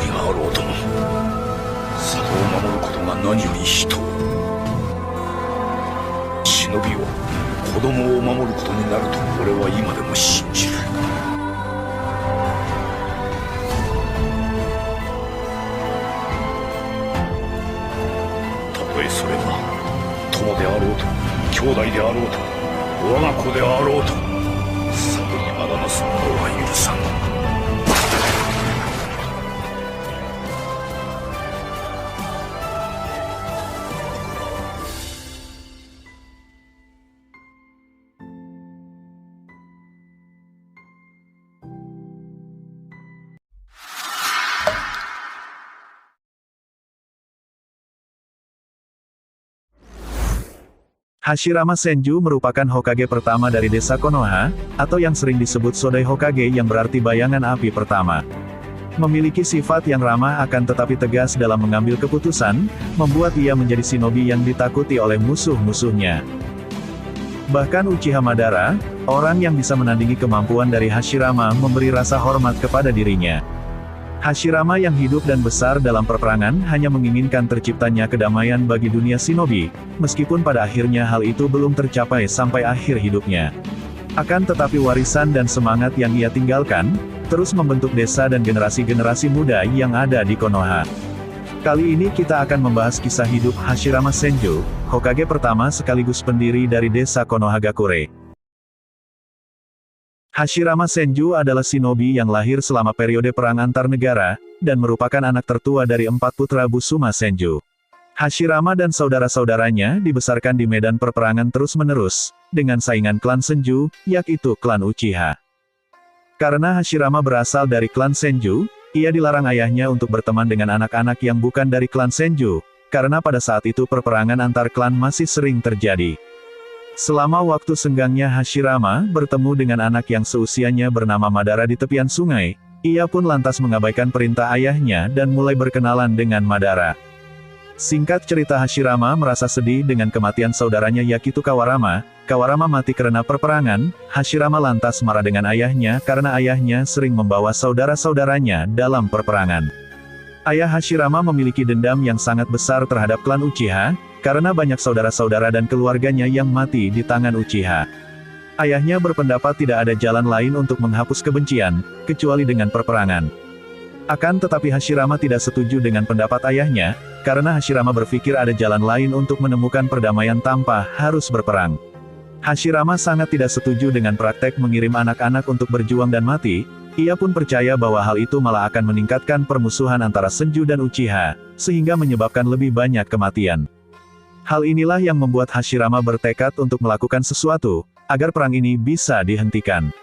何があろうとも、里を守ることが何より人を。忍びは子供を守ることになると俺は今でも信じる。たとえそれが友であろうと兄弟であろうと我が子であろうと、里にあだなす者は許さん。Hashirama Senju merupakan Hokage pertama dari desa Konoha, atau yang sering disebut Sodai Hokage yang berarti bayangan api pertama. Memiliki sifat yang ramah akan tetapi tegas dalam mengambil keputusan, membuat ia menjadi shinobi yang ditakuti oleh musuh-musuhnya. Bahkan Uchiha Madara, orang yang bisa menandingi kemampuan dari Hashirama memberi rasa hormat kepada dirinya. Hashirama yang hidup dan besar dalam peperangan hanya menginginkan terciptanya kedamaian bagi dunia shinobi, meskipun pada akhirnya hal itu belum tercapai sampai akhir hidupnya. Akan tetapi warisan dan semangat yang ia tinggalkan, terus membentuk desa dan generasi-generasi muda yang ada di Konoha. Kali ini kita akan membahas kisah hidup Hashirama Senju, Hokage pertama sekaligus pendiri dari desa Konohagakure. Hashirama Senju adalah shinobi yang lahir selama periode perang antar negara, dan merupakan anak tertua dari 4 putra Busuma Senju. Hashirama dan saudara-saudaranya dibesarkan di medan perperangan terus-menerus, dengan saingan klan Senju, yaitu klan Uchiha. Karena Hashirama berasal dari klan Senju, ia dilarang ayahnya untuk berteman dengan anak-anak yang bukan dari klan Senju, karena pada saat itu perperangan antar klan masih sering terjadi. Selama waktu senggangnya Hashirama bertemu dengan anak yang seusianya bernama Madara di tepian sungai, ia pun lantas mengabaikan perintah ayahnya dan mulai berkenalan dengan Madara. Singkat cerita, Hashirama merasa sedih dengan kematian saudaranya Yakitu Kawarama. Kawarama mati karena perperangan. Hashirama lantas marah dengan ayahnya karena ayahnya sering membawa saudara-saudaranya dalam perperangan. Ayah Hashirama memiliki dendam yang sangat besar terhadap klan Uchiha, karena banyak saudara-saudara dan keluarganya yang mati di tangan Uchiha. Ayahnya berpendapat tidak ada jalan lain untuk menghapus kebencian, kecuali dengan perperangan. Akan tetapi Hashirama tidak setuju dengan pendapat ayahnya, karena Hashirama berpikir ada jalan lain untuk menemukan perdamaian tanpa harus berperang. Hashirama sangat tidak setuju dengan praktek mengirim anak-anak untuk berjuang dan mati. Ia pun percaya bahwa hal itu malah akan meningkatkan permusuhan antara Senju dan Uchiha, sehingga menyebabkan lebih banyak kematian. Hal inilah yang membuat Hashirama bertekad untuk melakukan sesuatu, agar perang ini bisa dihentikan.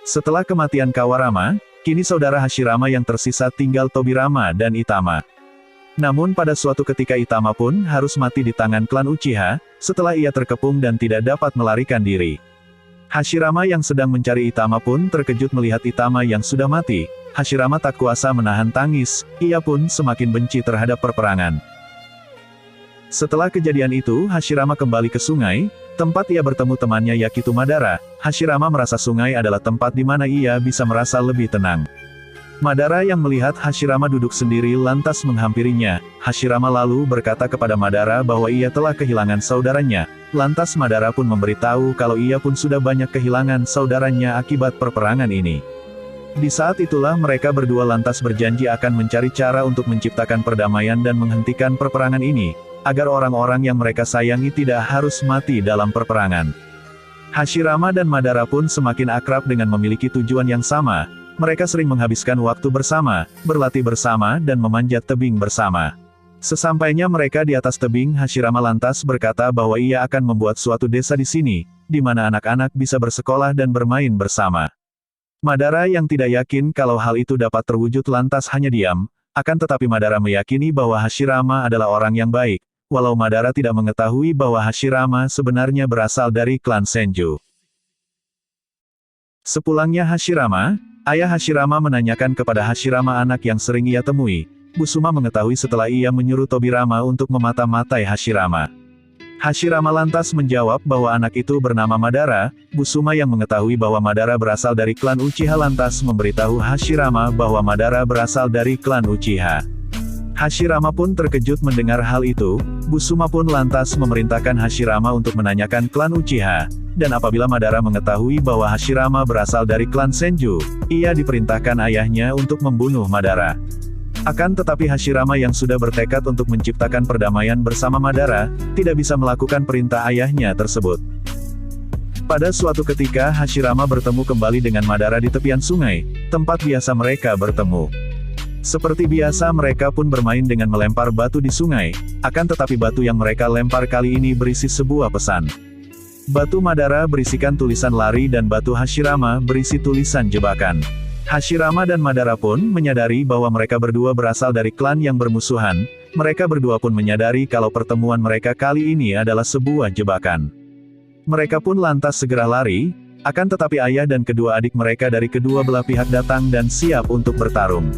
Setelah kematian Kawarama, kini saudara Hashirama yang tersisa tinggal Tobirama dan Itama. Namun pada suatu ketika Itama pun harus mati di tangan klan Uchiha, setelah ia terkepung dan tidak dapat melarikan diri. Hashirama yang sedang mencari Itama pun terkejut melihat Itama yang sudah mati. Hashirama tak kuasa menahan tangis, ia pun semakin benci terhadap perperangan. Setelah kejadian itu, Hashirama kembali ke sungai, tempat ia bertemu temannya Yakitu Madara. Hashirama merasa sungai adalah tempat di mana ia bisa merasa lebih tenang. Madara yang melihat Hashirama duduk sendiri lantas menghampirinya. Hashirama lalu berkata kepada Madara bahwa ia telah kehilangan saudaranya. Lantas Madara pun memberitahu kalau ia pun sudah banyak kehilangan saudaranya akibat perperangan ini. Di saat itulah mereka berdua lantas berjanji akan mencari cara untuk menciptakan perdamaian dan menghentikan perperangan ini, agar orang-orang yang mereka sayangi tidak harus mati dalam perperangan. Hashirama dan Madara pun semakin akrab dengan memiliki tujuan yang sama. Mereka sering menghabiskan waktu bersama, berlatih bersama dan memanjat tebing bersama. Sesampainya mereka di atas tebing, Hashirama lantas berkata bahwa ia akan membuat suatu desa di sini, di mana anak-anak bisa bersekolah dan bermain bersama. Madara yang tidak yakin kalau hal itu dapat terwujud lantas hanya diam, akan tetapi Madara meyakini bahwa Hashirama adalah orang yang baik, walau Madara tidak mengetahui bahwa Hashirama sebenarnya berasal dari klan Senju. Sepulangnya Hashirama, ayah Hashirama menanyakan kepada Hashirama anak yang sering ia temui. Busuma mengetahui setelah ia menyuruh Tobirama untuk memata-matai Hashirama. Hashirama lantas menjawab bahwa anak itu bernama Madara. Busuma yang mengetahui bahwa Madara berasal dari klan Uchiha lantas memberitahu Hashirama bahwa Madara berasal dari klan Uchiha. Hashirama pun terkejut mendengar hal itu. Busuma pun lantas memerintahkan Hashirama untuk menanyakan klan Uchiha. Dan apabila Madara mengetahui bahwa Hashirama berasal dari klan Senju, ia diperintahkan ayahnya untuk membunuh Madara. Akan tetapi Hashirama yang sudah bertekad untuk menciptakan perdamaian bersama Madara, tidak bisa melakukan perintah ayahnya tersebut. Pada suatu ketika Hashirama bertemu kembali dengan Madara di tepian sungai, tempat biasa mereka bertemu. Seperti biasa mereka pun bermain dengan melempar batu di sungai, akan tetapi batu yang mereka lempar kali ini berisi sebuah pesan. Batu Madara berisikan tulisan lari dan batu Hashirama berisi tulisan jebakan. Hashirama dan Madara pun menyadari bahwa mereka berdua berasal dari klan yang bermusuhan. Mereka berdua pun menyadari kalau pertemuan mereka kali ini adalah sebuah jebakan. Mereka pun lantas segera lari, akan tetapi ayah dan kedua adik mereka dari kedua belah pihak datang dan siap untuk bertarung.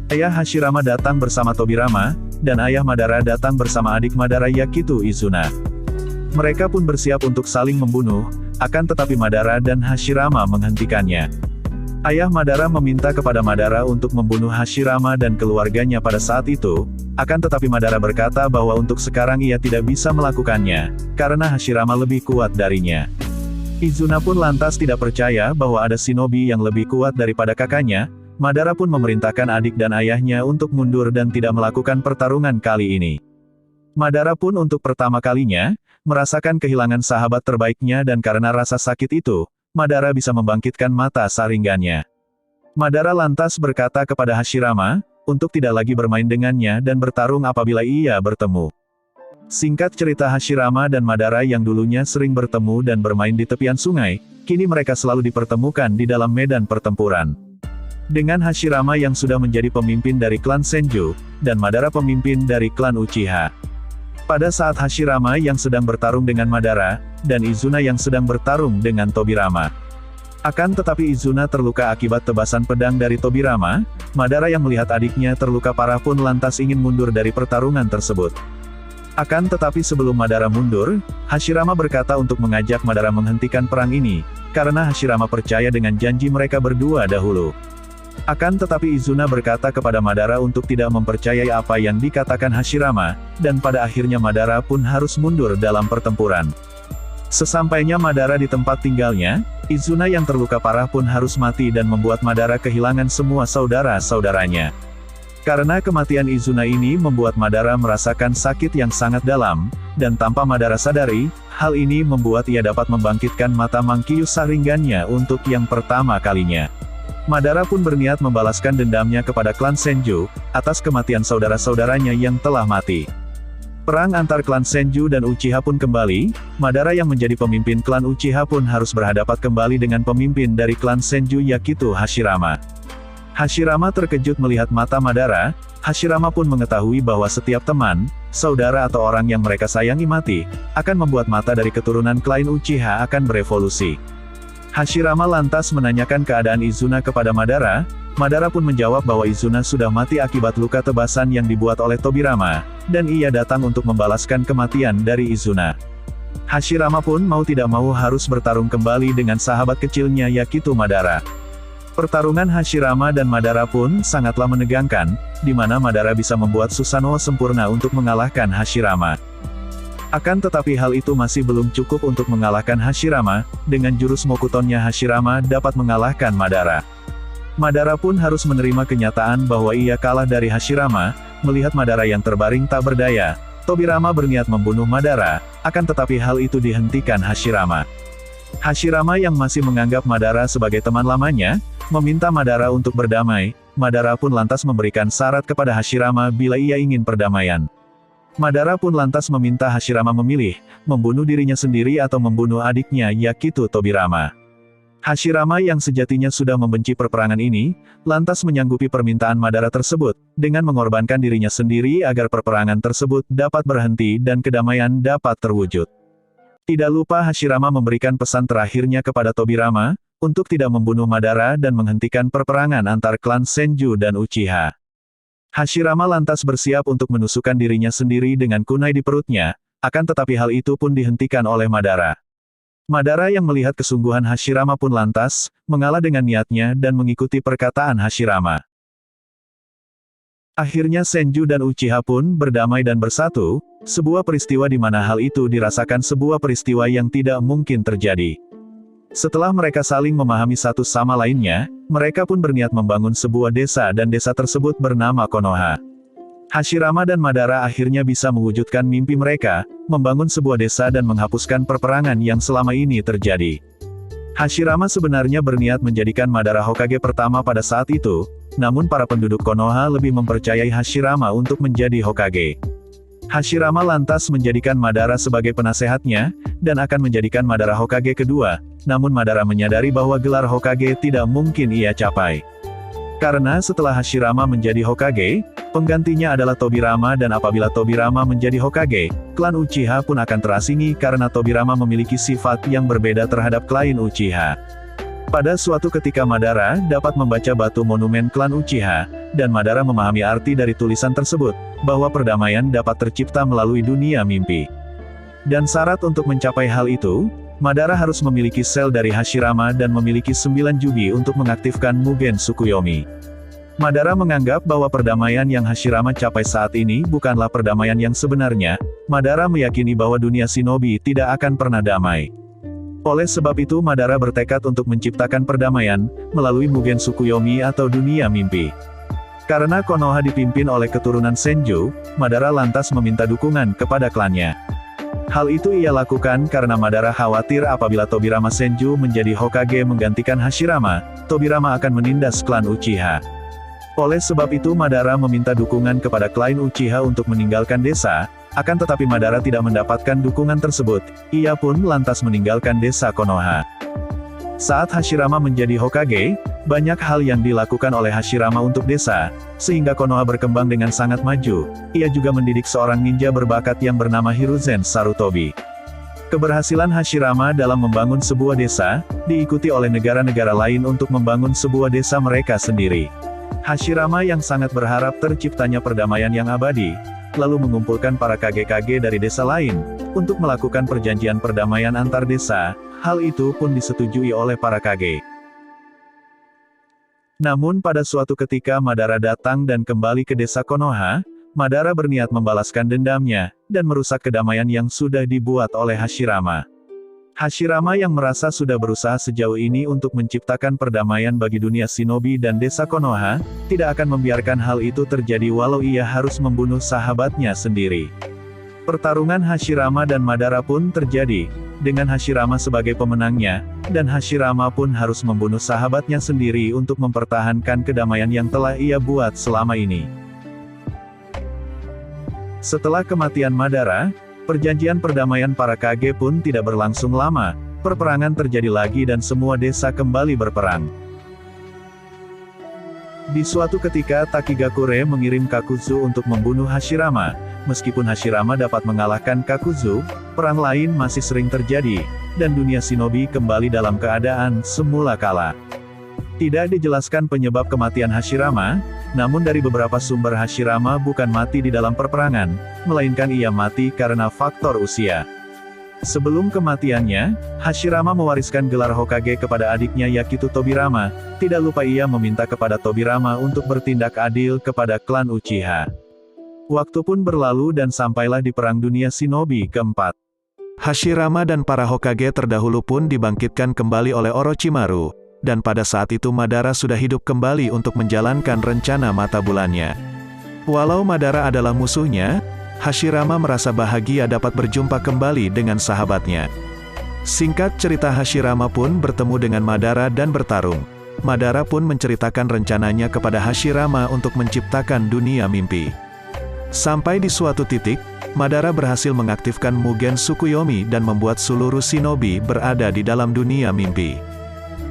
Ayah Hashirama datang bersama Tobirama, dan ayah Madara datang bersama adik Madara yaitu Izuna. Mereka pun bersiap untuk saling membunuh, akan tetapi Madara dan Hashirama menghentikannya. Ayah Madara meminta kepada Madara untuk membunuh Hashirama dan keluarganya pada saat itu, akan tetapi Madara berkata bahwa untuk sekarang ia tidak bisa melakukannya, karena Hashirama lebih kuat darinya. Izuna pun lantas tidak percaya bahwa ada shinobi yang lebih kuat daripada kakaknya. Madara pun memerintahkan adik dan ayahnya untuk mundur dan tidak melakukan pertarungan kali ini. Madara pun untuk pertama kalinya, merasakan kehilangan sahabat terbaiknya dan karena rasa sakit itu, Madara bisa membangkitkan mata saringannya. Madara lantas berkata kepada Hashirama, untuk tidak lagi bermain dengannya dan bertarung apabila ia bertemu. Singkat cerita Hashirama dan Madara yang dulunya sering bertemu dan bermain di tepian sungai, kini mereka selalu dipertemukan di dalam medan pertempuran. Dengan Hashirama yang sudah menjadi pemimpin dari klan Senju, dan Madara pemimpin dari klan Uchiha. Pada saat Hashirama yang sedang bertarung dengan Madara, dan Izuna yang sedang bertarung dengan Tobirama. Akan tetapi Izuna terluka akibat tebasan pedang dari Tobirama, Madara yang melihat adiknya terluka parah pun lantas ingin mundur dari pertarungan tersebut. Akan tetapi sebelum Madara mundur, Hashirama berkata untuk mengajak Madara menghentikan perang ini, karena Hashirama percaya dengan janji mereka berdua dahulu. Akan tetapi Izuna berkata kepada Madara untuk tidak mempercayai apa yang dikatakan Hashirama, dan pada akhirnya Madara pun harus mundur dalam pertempuran. Sesampainya Madara di tempat tinggalnya, Izuna yang terluka parah pun harus mati dan membuat Madara kehilangan semua saudara-saudaranya. Karena kematian Izuna ini membuat Madara merasakan sakit yang sangat dalam, dan tanpa Madara sadari, hal ini membuat ia dapat membangkitkan mata Mangkyu Sharingannya untuk yang pertama kalinya. Madara pun berniat membalaskan dendamnya kepada klan Senju, atas kematian saudara-saudaranya yang telah mati. Perang antar klan Senju dan Uchiha pun kembali, Madara yang menjadi pemimpin klan Uchiha pun harus berhadapan kembali dengan pemimpin dari klan Senju yaitu Hashirama. Hashirama terkejut melihat mata Madara. Hashirama pun mengetahui bahwa setiap teman, saudara atau orang yang mereka sayangi mati, akan membuat mata dari keturunan klan Uchiha akan berevolusi. Hashirama lantas menanyakan keadaan Izuna kepada Madara. Madara pun menjawab bahwa Izuna sudah mati akibat luka tebasan yang dibuat oleh Tobirama, dan ia datang untuk membalaskan kematian dari Izuna. Hashirama pun mau tidak mau harus bertarung kembali dengan sahabat kecilnya yaitu Madara. Pertarungan Hashirama dan Madara pun sangatlah menegangkan, di mana Madara bisa membuat Susanoo sempurna untuk mengalahkan Hashirama. Akan tetapi hal itu masih belum cukup untuk mengalahkan Hashirama, dengan jurus Mokutonnya Hashirama dapat mengalahkan Madara. Madara pun harus menerima kenyataan bahwa ia kalah dari Hashirama. Melihat Madara yang terbaring tak berdaya, Tobirama berniat membunuh Madara, akan tetapi hal itu dihentikan Hashirama. Hashirama yang masih menganggap Madara sebagai teman lamanya, meminta Madara untuk berdamai. Madara pun lantas memberikan syarat kepada Hashirama bila ia ingin perdamaian. Madara pun lantas meminta Hashirama memilih, membunuh dirinya sendiri atau membunuh adiknya yaitu Tobirama. Hashirama yang sejatinya sudah membenci perperangan ini, lantas menyanggupi permintaan Madara tersebut, dengan mengorbankan dirinya sendiri agar perperangan tersebut dapat berhenti dan kedamaian dapat terwujud. Tidak lupa Hashirama memberikan pesan terakhirnya kepada Tobirama, untuk tidak membunuh Madara dan menghentikan perperangan antar klan Senju dan Uchiha. Hashirama lantas bersiap untuk menusukkan dirinya sendiri dengan kunai di perutnya, Akan tetapi hal itu pun dihentikan oleh Madara. Madara yang melihat kesungguhan Hashirama pun lantas, mengalah dengan niatnya dan mengikuti perkataan Hashirama. Akhirnya Senju dan Uchiha pun berdamai dan bersatu, sebuah peristiwa di mana hal itu dirasakan sebuah peristiwa yang tidak mungkin terjadi. Setelah mereka saling memahami satu sama lainnya, mereka pun berniat membangun sebuah desa dan desa tersebut bernama Konoha. Hashirama dan Madara akhirnya bisa mewujudkan mimpi mereka, membangun sebuah desa dan menghapuskan perperangan yang selama ini terjadi. Hashirama sebenarnya berniat menjadikan Madara Hokage pertama pada saat itu, namun para penduduk Konoha lebih mempercayai Hashirama untuk menjadi Hokage. Hashirama lantas menjadikan Madara sebagai penasehatnya, dan akan menjadikan Madara Hokage kedua, namun Madara menyadari bahwa gelar Hokage tidak mungkin ia capai. Karena setelah Hashirama menjadi Hokage, penggantinya adalah Tobirama dan apabila Tobirama menjadi Hokage, klan Uchiha pun akan terasingi karena Tobirama memiliki sifat yang berbeda terhadap klan Uchiha. Pada suatu ketika Madara dapat membaca batu monumen klan Uchiha, dan Madara memahami arti dari tulisan tersebut, bahwa perdamaian dapat tercipta melalui dunia mimpi. Dan syarat untuk mencapai hal itu, Madara harus memiliki sel dari Hashirama dan memiliki 9 jubi untuk mengaktifkan Mugen Tsukuyomi. Madara menganggap bahwa perdamaian yang Hashirama capai saat ini bukanlah perdamaian yang sebenarnya. Madara meyakini bahwa dunia shinobi tidak akan pernah damai. Oleh sebab itu Madara bertekad untuk menciptakan perdamaian, melalui Mugen Tsukuyomi atau dunia mimpi. Karena Konoha dipimpin oleh keturunan Senju, Madara lantas meminta dukungan kepada klannya. Hal itu ia lakukan karena Madara khawatir apabila Tobirama Senju menjadi Hokage menggantikan Hashirama, Tobirama akan menindas klan Uchiha. Oleh sebab itu Madara meminta dukungan kepada klan Uchiha untuk meninggalkan desa, akan tetapi Madara tidak mendapatkan dukungan tersebut, ia pun lantas meninggalkan desa Konoha. Saat Hashirama menjadi Hokage, banyak hal yang dilakukan oleh Hashirama untuk desa, sehingga Konoha berkembang dengan sangat maju. Ia juga mendidik seorang ninja berbakat yang bernama Hiruzen Sarutobi. Keberhasilan Hashirama dalam membangun sebuah desa, diikuti oleh negara-negara lain untuk membangun sebuah desa mereka sendiri. Hashirama yang sangat berharap terciptanya perdamaian yang abadi, lalu mengumpulkan para kage-kage dari desa lain, untuk melakukan perjanjian perdamaian antar desa. Hal itu pun disetujui oleh para kage. Namun pada suatu ketika Madara datang dan kembali ke desa Konoha, Madara berniat membalaskan dendamnya, dan merusak kedamaian yang sudah dibuat oleh Hashirama. Hashirama yang merasa sudah berusaha sejauh ini untuk menciptakan perdamaian bagi dunia shinobi dan desa Konoha, tidak akan membiarkan hal itu terjadi walau ia harus membunuh sahabatnya sendiri. Pertarungan Hashirama dan Madara pun terjadi, dengan Hashirama sebagai pemenangnya, dan Hashirama pun harus membunuh sahabatnya sendiri untuk mempertahankan kedamaian yang telah ia buat selama ini. Setelah kematian Madara, perjanjian perdamaian para kage pun tidak berlangsung lama, perperangan terjadi lagi dan semua desa kembali berperang. Di suatu ketika Takigakure mengirim Kakuzu untuk membunuh Hashirama. Meskipun Hashirama dapat mengalahkan Kakuzu, perang lain masih sering terjadi, dan dunia shinobi kembali dalam keadaan semula kala. Tidak dijelaskan penyebab kematian Hashirama, namun dari beberapa sumber Hashirama bukan mati di dalam perperangan, melainkan ia mati karena faktor usia. Sebelum kematiannya, Hashirama mewariskan gelar Hokage kepada adiknya Yakitu Tobirama, tidak lupa ia meminta kepada Tobirama untuk bertindak adil kepada klan Uchiha. Waktu pun berlalu dan sampailah di Perang Dunia Shinobi keempat. Hashirama dan para Hokage terdahulu pun dibangkitkan kembali oleh Orochimaru, dan pada saat itu Madara sudah hidup kembali untuk menjalankan rencana mata bulannya. Walau Madara adalah musuhnya, Hashirama merasa bahagia dapat berjumpa kembali dengan sahabatnya. Singkat cerita Hashirama pun bertemu dengan Madara dan bertarung. Madara pun menceritakan rencananya kepada Hashirama untuk menciptakan dunia mimpi. Sampai di suatu titik, Madara berhasil mengaktifkan Mugen Tsukuyomi dan membuat seluruh shinobi berada di dalam dunia mimpi.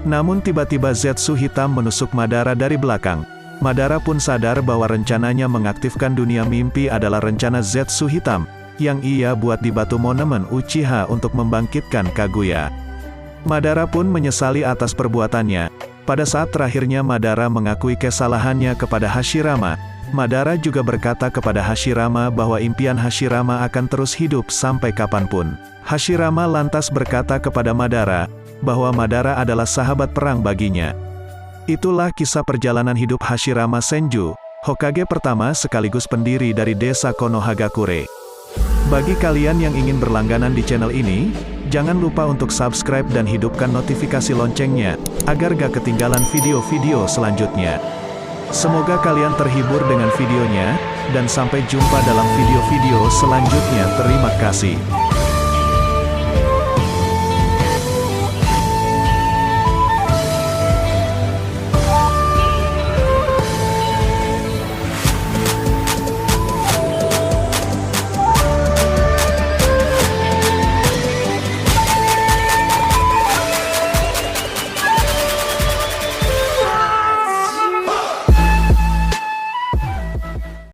Namun tiba-tiba Zetsu hitam menusuk Madara dari belakang. Madara pun sadar bahwa rencananya mengaktifkan dunia mimpi adalah rencana Zetsu hitam, yang ia buat di batu monumen Uchiha untuk membangkitkan Kaguya. Madara pun menyesali atas perbuatannya. Pada saat terakhirnya Madara mengakui kesalahannya kepada Hashirama, Madara juga berkata kepada Hashirama bahwa impian Hashirama akan terus hidup sampai kapanpun. Hashirama lantas berkata kepada Madara, bahwa Madara adalah sahabat perang baginya. Itulah kisah perjalanan hidup Hashirama Senju, Hokage pertama sekaligus pendiri dari desa Konohagakure. Bagi kalian yang ingin berlangganan di channel ini, jangan lupa untuk subscribe dan hidupkan notifikasi loncengnya, agar gak ketinggalan video-video selanjutnya. Semoga kalian terhibur dengan videonya, dan sampai jumpa dalam video-video selanjutnya. Terima kasih.